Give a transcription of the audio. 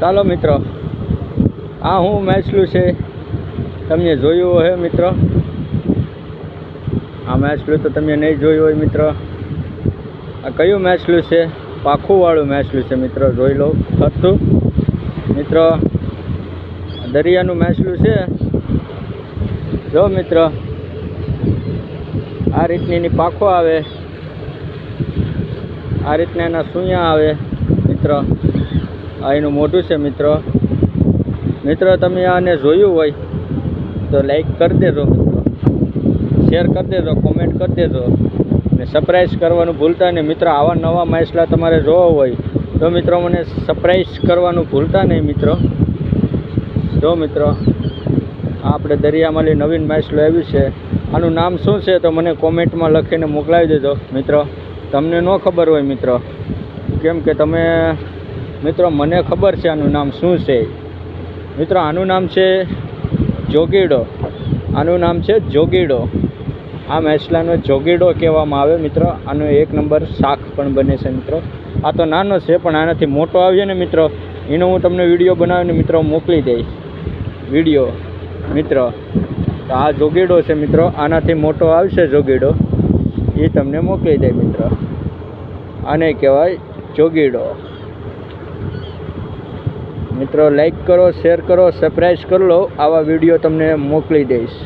ચાલો મિત્રો, આ હું માછલું છે તમે જોયું હે મિત્રો. આ માછલું તો તમે નહીં જોયું હોય મિત્રો. આ કયું માછલું છે? પાખું વાળું માછલું છે મિત્રો. જોઈ લો ફરતું મિત્રો. દરિયાનું માછલું છે. જો મિત્રો, આ રીતની એની પાખો આવે, આ રીતના એના સૂયા આવે મિત્રો. આ એનું મોઢું છે મિત્રો. મિત્રો તમે આને જોયું હોય તો લાઈક કરી દેજો મિત્રો, શેર કરી દેજો, કોમેન્ટ કરી દેજો અને સબસ્ક્રાઈબ કરવાનું ભૂલતા નહીં મિત્રો. આવા નવા માછલા તમારે જોવા હોય તો મિત્રો મને સબસ્ક્રાઈબ કરવાનું ભૂલતા નહીં મિત્રો. જો મિત્રો, આપણે દરિયામાં નવીન માછલું આવ્યું છે. આનું નામ શું છે તો મને કોમેન્ટમાં લખીને મોકલાવી દેજો મિત્રો. તમને ન ખબર હોય મિત્રો, કેમ કે તમે મિત્રો મને ખબર છે આનું નામ શું છે મિત્રો. આનું નામ છે જોગીડો. આનું નામ છે જોગીડો. આ માછલાનો જોગીડો કહેવામાં આવે મિત્રો. આનો 1 નંબર શાક પણ બને છે મિત્રો. આ તો નાનો છે પણ આનાથી મોટો આવીએ ને મિત્રો, એનો હું તમને વિડીયો બનાવીને મિત્રો મોકલી દઈશ વિડીયો મિત્રો. તો આ જોગીડો છે મિત્રો. આનાથી મોટો આવશે જોગીડો, એ તમને મોકલી દે મિત્રો. આને કહેવાય જોગીડો મિત્રો. લાઈક કરો, શેર કરો, સબસ્ક્રાઈબ કરી લો. આવા વિડીયો તમને મોકલી દઈશ.